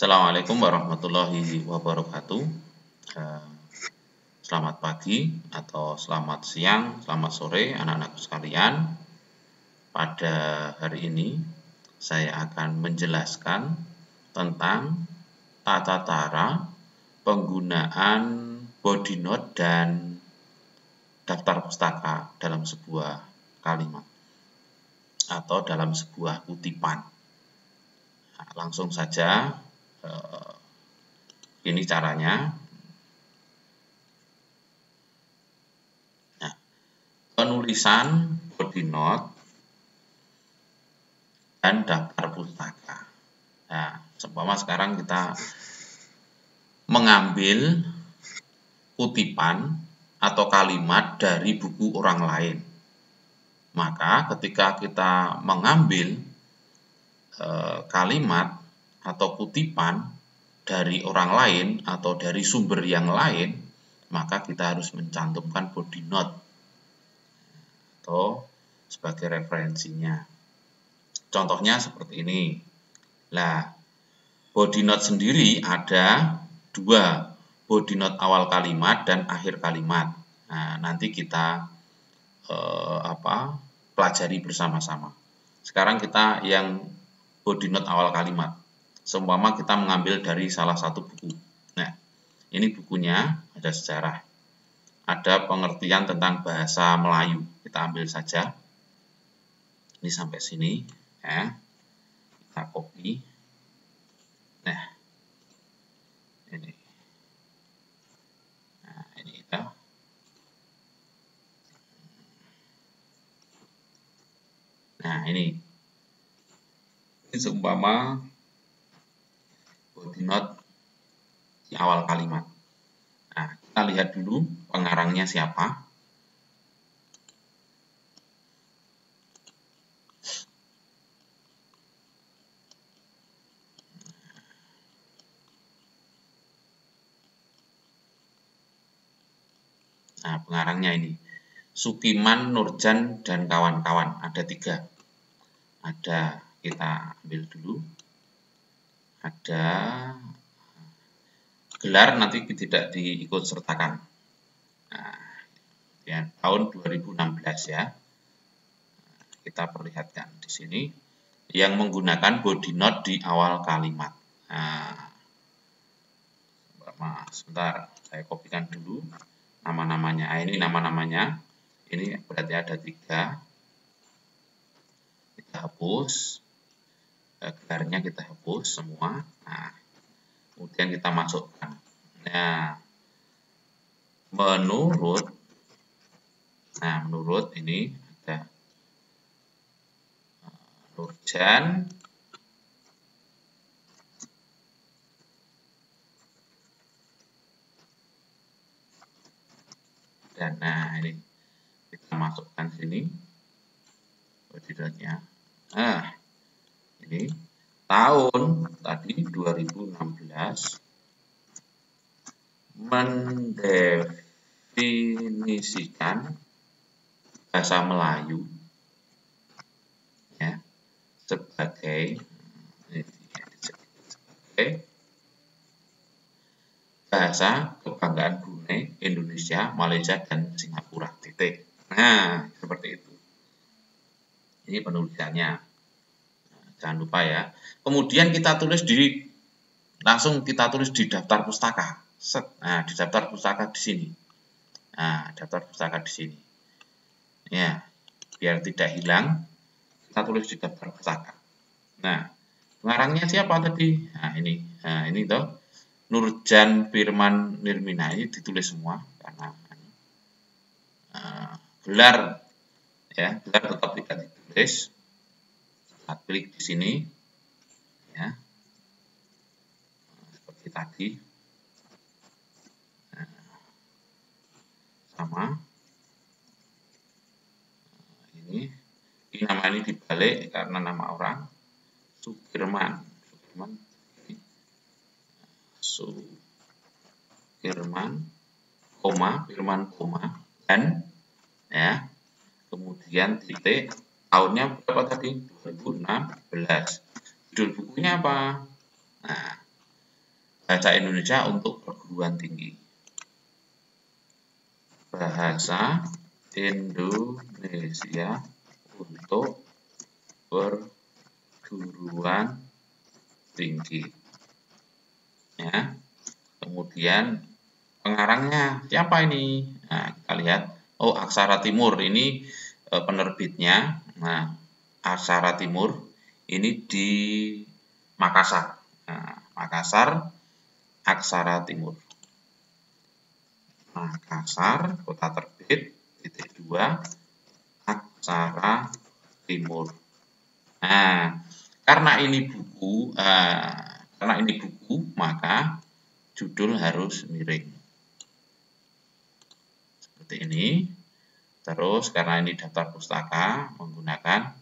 Assalamualaikum warahmatullahi wabarakatuh. Selamat pagi atau selamat siang, selamat sore anak-anakku sekalian. Pada hari ini saya akan menjelaskan tentang tata cara penggunaan body note dan daftar pustaka dalam sebuah kalimat atau dalam sebuah kutipan. Nah, langsung saja, ini caranya. Nah, penulisan body note dan daftar pustaka. Nah, seumpama sekarang kita mengambil kutipan atau kalimat dari buku orang lain. Maka ketika kita mengambil kalimat atau kutipan dari orang lain atau dari sumber yang lain, maka kita harus mencantumkan body note atau sebagai referensinya. Contohnya seperti ini. Nah, body note sendiri ada dua, body note awal kalimat dan akhir kalimat. Nah, nanti kita pelajari bersama-sama. Sekarang kita yang body note awal kalimat. Seumpama kita mengambil dari salah satu buku. Nah, ini bukunya ada sejarah. Ada pengertian tentang bahasa Melayu. Kita ambil saja. Ini sampai sini, ya. Kita copy. Nah, ini. Nah, ini kita. Nah, ini seumpama body note di awal kalimat. Nah, kita lihat dulu pengarangnya siapa. Nah, pengarangnya ini Sukiman, Nurjan, dan kawan-kawan. Ada 3. Ada, kita ambil dulu. Ada gelar, nanti tidak diikut sertakan. Nah, ya, tahun 2016 ya. Kita perlihatkan di sini yang menggunakan body note di awal kalimat. Nah, sebentar, saya kopikan dulu nama-namanya. Ini nama-namanya. Ini berarti ada 3. Kita hapus. Gelarnya kita hapus semua. Nah, kemudian kita masukkan. Nah, menurut ini ada Nurjan, dan nah ini kita masukkan sini body note-nya. Nah, ini tahun tadi 2016 mendefinisikan bahasa Melayu ya sebagai bahasa kebanggaan Brunei, Indonesia, Malaysia, dan Singapura. Titik. Nah, seperti itu. Ini penulisannya. Nah, jangan lupa ya. Kemudian kita tulis langsung kita tulis di daftar pustaka. Nah, di daftar pustaka di sini. Nah, daftar pustaka di sini. Ya, biar tidak hilang, kita tulis di daftar pustaka. Nah, pengarangnya siapa tadi? Nah, ini. Nah, ini toh. Nurjan Firman Nirmina, ini ditulis semua karena gelar ya, gelar tetap tidak ditulis. Kita klik di sini ya. Seperti tadi. Sama. Ini nama ini dibalik karena nama orang Sukirman, Firman, dan ya, kemudian titik, tahunnya berapa tadi? 2016. Judul bukunya apa? Nah, bahasa Indonesia untuk perguruan tinggi. Bahasa Indonesia untuk perguruan tinggi. Ya. Kemudian pengarangnya siapa ini? Nah, kita lihat. Oh, Aksara Timur ini penerbitnya. Nah, Aksara Timur ini di Makassar. Nah, Makassar, Aksara Timur. Makassar, kota terbit, _2, Aksara Timur. Nah, karena ini buku, maka judul harus miring. Seperti ini. Terus karena ini daftar pustaka menggunakan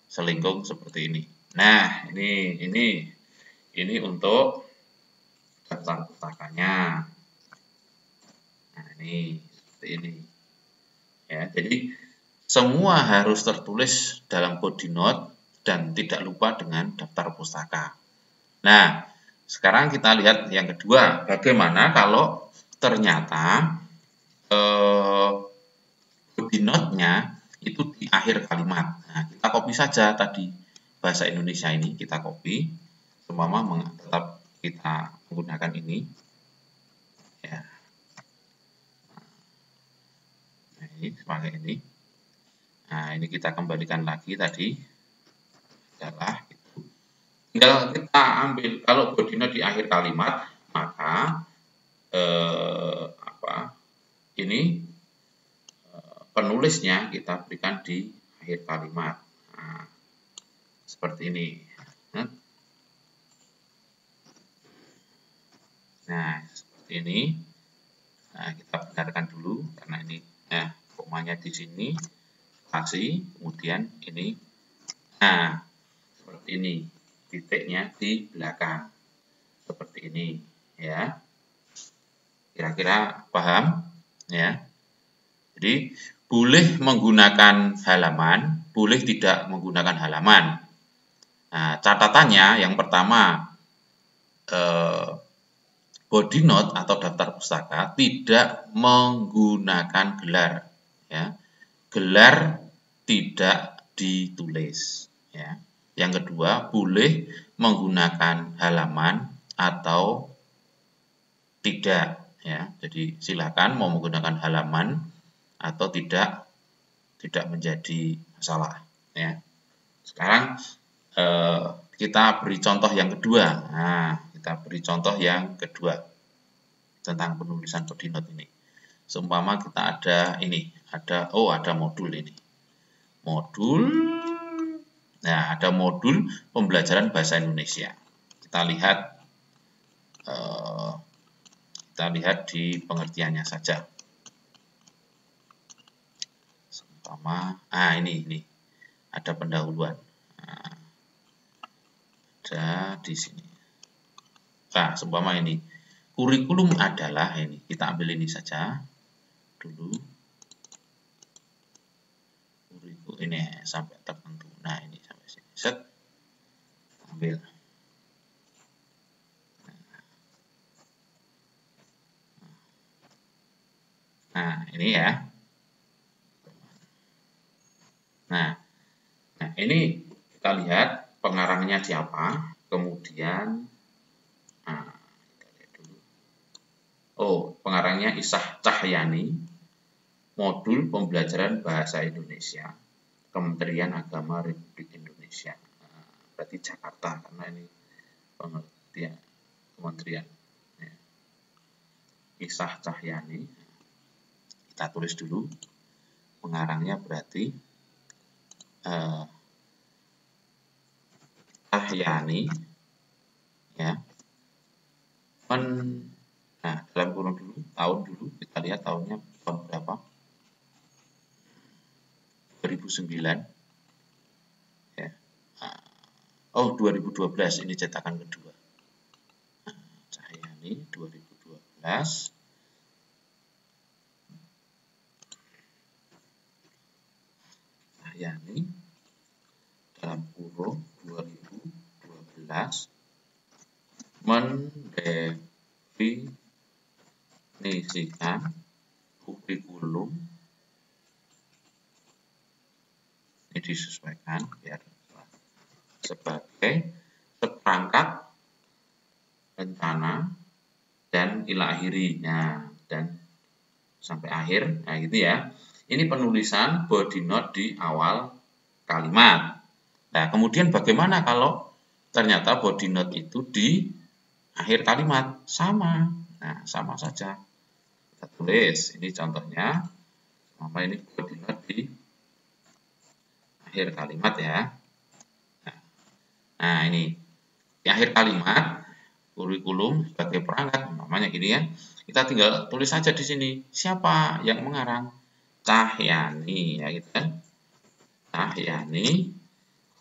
selingkung seperti ini. Nah, ini untuk daftar pustakanya. Nah, ini seperti ini. Ya, jadi semua harus tertulis dalam body note dan tidak lupa dengan daftar pustaka. Nah, sekarang kita lihat yang kedua, bagaimana kalau ternyata body note-nya itu di akhir kalimat. Nah, kita copy saja tadi bahasa Indonesia ini, kita copy. Seumpama tetap kita menggunakan ini. Ya. Nah, ini sebagai ini. Nah, ini kita kembalikan lagi tadi. Adalah itu. Tinggal kita ambil, kalau body note di akhir kalimat, maka ini penulisnya kita berikan di akhir kalimat. Nah, seperti ini. Nah, seperti ini. Nah, kita benarkan dulu karena ini, nah, komanya di sini, spasi, kemudian ini. Nah, seperti ini. Titiknya di belakang. Seperti ini, ya. Kira-kira paham? Ya. Jadi, boleh menggunakan halaman, boleh tidak menggunakan halaman. Nah, catatannya yang pertama, body note atau daftar pustaka tidak menggunakan gelar. Ya. Gelar tidak ditulis. Ya. Yang kedua, boleh menggunakan halaman atau tidak. Ya. Jadi, silakan mau menggunakan halaman atau tidak menjadi masalah. Ya. Sekarang kita beri contoh yang kedua. Nah, kita beri contoh yang kedua tentang penulisan body note ini. Seumpama kita ada ini, ada modul ini. Modul. Nah, ada modul pembelajaran bahasa Indonesia. Kita lihat di pengertiannya saja. Ini ada pendahuluan. Nah, ada di sini. Nah, seumpama ini kurikulum adalah ini. Kita ambil ini saja dulu. Kurikulum ini sampai tertentu. Nah, ini sampai sini. Set. Ambil. Nah, ini ya. Nah, ini kita lihat pengarangnya siapa, kemudian kita lihat dulu. Pengarangnya Isah Cahyani, modul pembelajaran bahasa Indonesia, Kementerian Agama Republik Indonesia. Berarti Jakarta karena ini pengertian kementerian. Ya. Isah Cahyani, kita tulis dulu. Pengarangnya berarti Cahyani, ya. Nah, dalam kurung dulu, tahun dulu, kita lihat tahunnya tahun berapa? 2009. Ya. 2012 ini cetakan kedua. Cahyani 2012. Cahyani dalam kurung 2012 mendeklarasikan definisikan kurikulum ini disesuaikan biar sebagai seperangkat rencana dan ila akhiri. Nah, dan sampai akhir. Nah, gitu ya. Ini penulisan body note di awal kalimat. Nah, kemudian bagaimana kalau ternyata body note itu di akhir kalimat? Sama. Nah, sama saja. Kita tulis. Ini contohnya. Apa ini body note di akhir kalimat ya. Nah, ini di akhir kalimat kurikulum sebagai perangkat, namanya gini ya. Kita tinggal tulis saja di sini siapa yang mengarang, Cahyani ya gitu kan. Cahyani,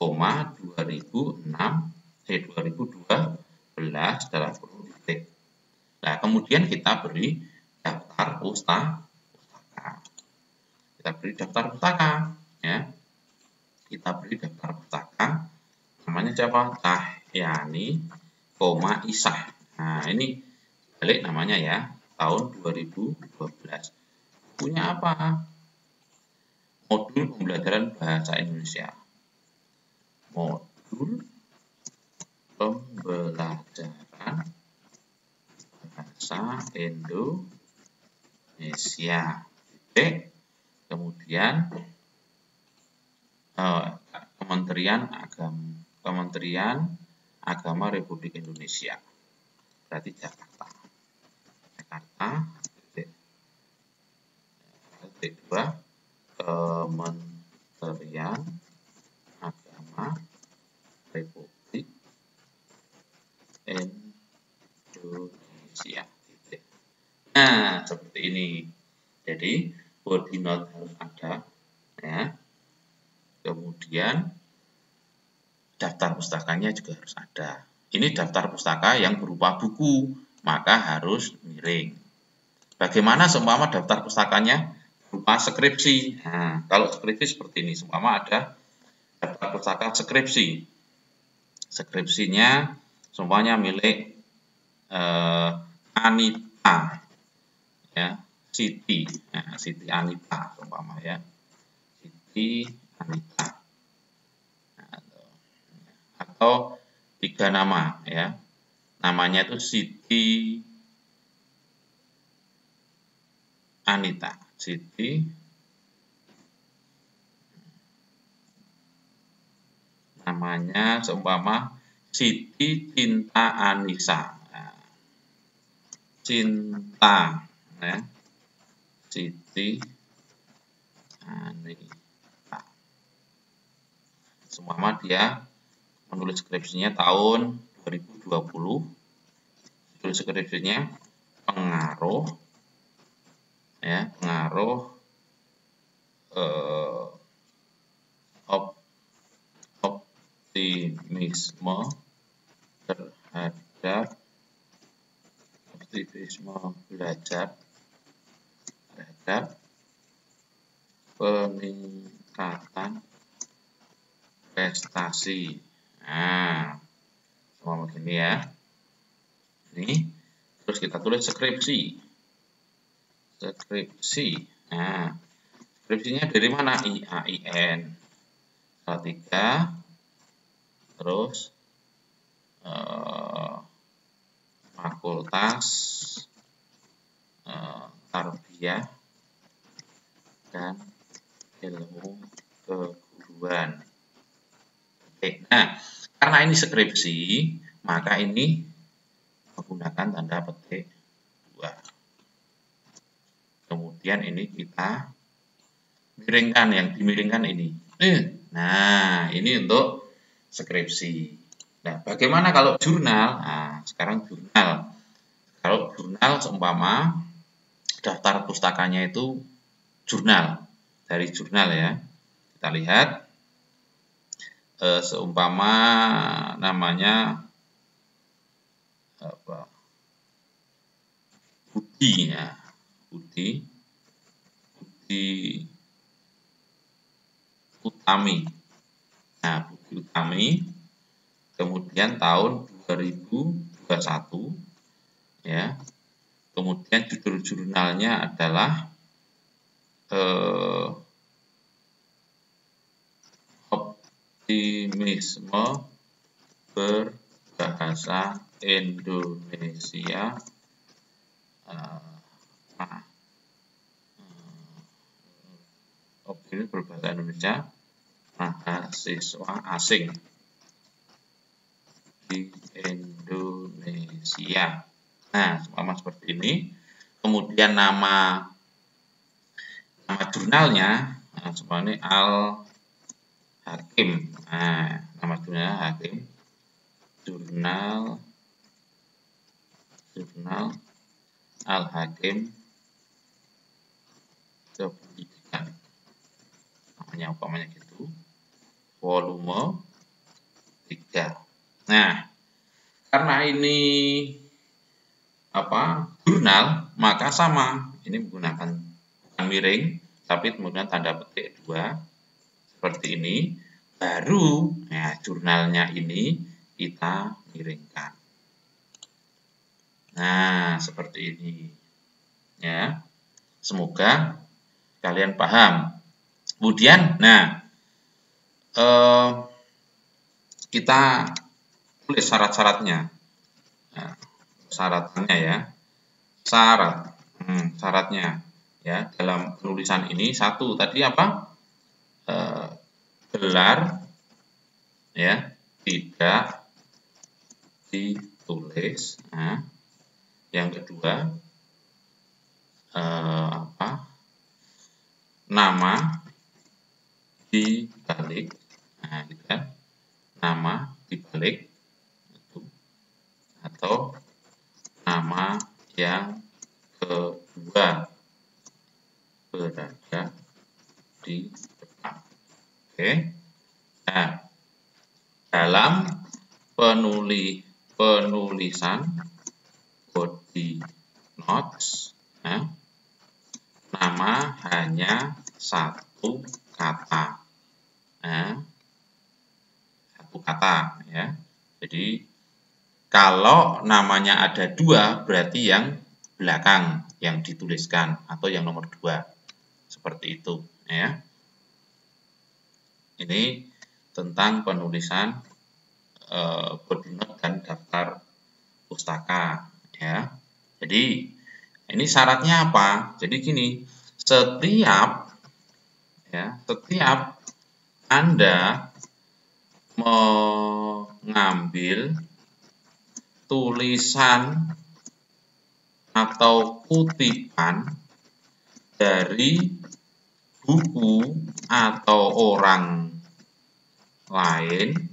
2012 dalam kurung titik. Nah, kemudian kita beri daftar pustaka. Kita beri daftar pustaka ya. Kita beri daftar pustaka. Namanya siapa? Cahyani, Isah. Nah, ini balik namanya ya, tahun 2012. Punya apa? Modul pembelajaran bahasa Indonesia. Modul pembelajaran bahasa Indonesia. Kemudian Kementerian Agama Republik Indonesia. Berarti Jakarta. Titik 2, Kementerian Agama Republik Indonesia. Nah, seperti ini. Jadi body note harus ada ya. Kemudian daftar pustakanya juga harus ada. Ini daftar pustaka yang berupa buku, maka harus miring. Bagaimana seumpama daftar pustakanya berupa skripsi? Nah, kalau skripsi seperti ini, seumpama ada daftar pustaka skripsi. Skripsinya semuanya milik Anita, ya, Siti, nah, Siti Anita, seumpama ya, Siti Anita. Atau 3 nama ya, namanya itu Siti Anita, Siti namanya seumpama Siti Cinta Anissa. Nah, Cinta ya, Siti Anita. Seumpama dia menulis skripsinya tahun 2020. Judul skripsinya pengaruh ya, pengaruh optimisme belajar terhadap peningkatan prestasi. Nah, semua begini ya. Ini terus kita tulis skripsi. Nah, skripsinya dari mana? IAIN. 3. Terus fakultas tarbiyah dan ilmu keguruan. Nah, karena ini skripsi, maka ini menggunakan tanda petik 2. Kemudian ini kita miringkan, yang dimiringkan ini. Nah, ini untuk skripsi. Nah, bagaimana kalau jurnal? Nah, sekarang jurnal. Kalau jurnal seumpama daftar pustakanya itu jurnal, dari jurnal ya. Kita lihat seumpama namanya apa? Budi ya. Budi Utami. Nah, Budi Utami kemudian tahun 2021 ya. Kemudian judul jurnalnya adalah optimisme berbahasa Indonesia optimisme berbahasa Indonesia mahasiswa asing di Indonesia. Nah, sama seperti ini. Kemudian nama jurnalnya, seperti ini Al-Hakim. Nah, nama jurnalnya Hakim. Jurnal Al-Hakim Pendidikan. Namanya umpamanya gitu. Volume 3. Nah, karena ini jurnal, maka sama. Ini menggunakan bukan miring, tapi kemudian tanda petik 2 seperti ini. Baru, nah, jurnalnya ini kita miringkan. Nah, seperti ini. Ya. Semoga kalian paham. Kemudian, nah, kita tulis syarat-syaratnya. Nah, syaratnya ya. Syaratnya ya dalam penulisan ini satu tadi apa? Gelar ya tidak ditulis. Nah, yang kedua nama dibalik. Nah, gitu kan? Nama dibalik itu atau nama yang kedua berada di depan. Oke. Nah, dalam penulisan body notes, nama hanya satu kata. Satu kata ya. Jadi kalau namanya ada 2 berarti yang belakang yang dituliskan atau yang nomor 2. Seperti itu ya. Ini tentang penulisan body note dan daftar pustaka ya. Jadi ini syaratnya apa? Jadi gini, setiap Anda mengambil tulisan atau kutipan dari buku atau orang lain,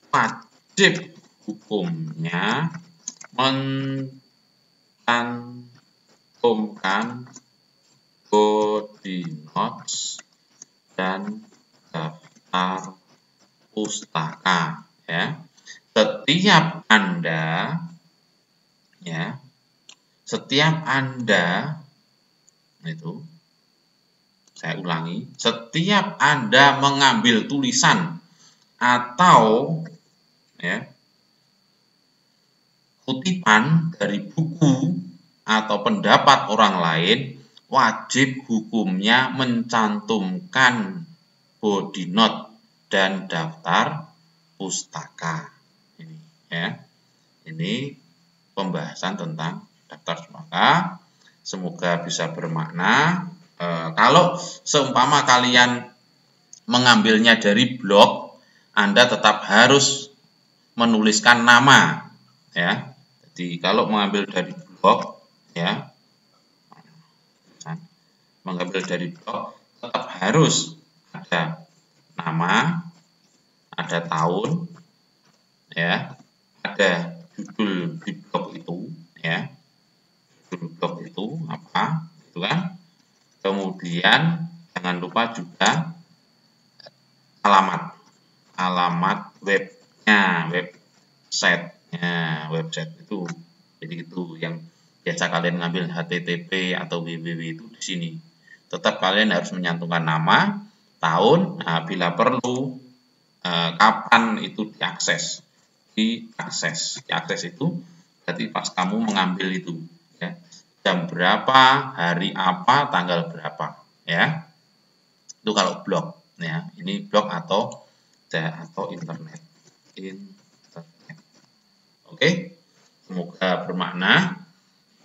wajib hukumnya mencantumkan body notes dan daftar pustaka ya. Setiap Anda itu, saya ulangi, setiap Anda mengambil tulisan atau kutipan dari buku atau pendapat orang lain, wajib hukumnya mencantumkan body note dan daftar pustaka. Ini ya. Ini pembahasan tentang daftar pustaka. Semoga bisa bermakna. Kalau seumpama kalian mengambilnya dari blog, Anda tetap harus menuliskan nama ya. Jadi kalau mengambil dari blog tetap harus ada nama, ada tahun ya, ada judul di blog itu ya. Judul blog itu apa? Gitu kan? Kemudian jangan lupa juga alamat webnya, website itu. Jadi itu yang biasa kalian ngambil HTTP atau www itu di sini. Tetap kalian harus menyantumkan nama, tahun, bila perlu kapan itu diakses. Diakses itu Berarti pas kamu mengambil itu, ya. Jam berapa, hari apa, tanggal berapa, ya. Itu kalau blog, ya. Ini blog atau internet. Oke. Semoga bermakna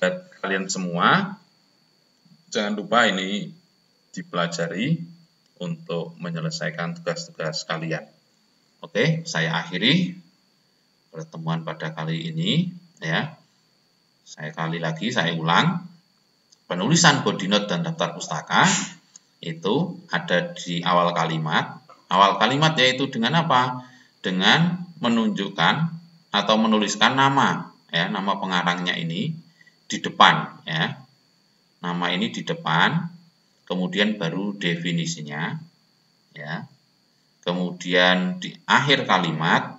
buat kalian semua. Jangan lupa ini dipelajari untuk menyelesaikan tugas-tugas kalian. Oke, saya akhiri pertemuan pada kali ini, ya. Saya ulang. Penulisan body note dan daftar pustaka itu ada di awal kalimat. Awal kalimat yaitu dengan apa? Dengan menunjukkan atau menuliskan nama, ya, nama pengarangnya ini di depan, ya. Nama ini di depan, kemudian baru definisinya, ya. Kemudian di akhir kalimat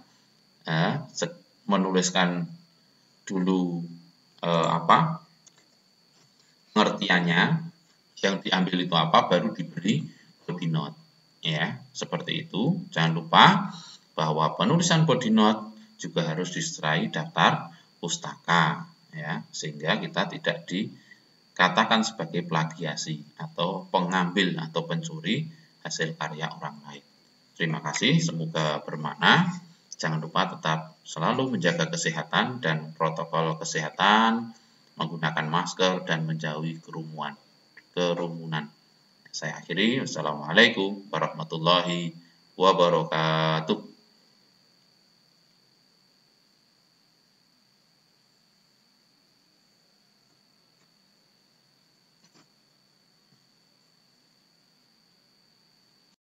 menuliskan dulu pengertiannya, yang diambil itu apa, baru diberi body note, ya. Seperti itu. Jangan lupa bahwa penulisan body note juga harus disertai daftar pustaka, ya, sehingga kita tidak dikatakan sebagai plagiasi atau pengambil atau pencuri hasil karya orang lain. Terima kasih, semoga bermakna. Jangan lupa tetap selalu menjaga kesehatan dan protokol kesehatan, menggunakan masker dan menjauhi kerumunan. Saya akhiri. Wassalamualaikum warahmatullahi wabarakatuh.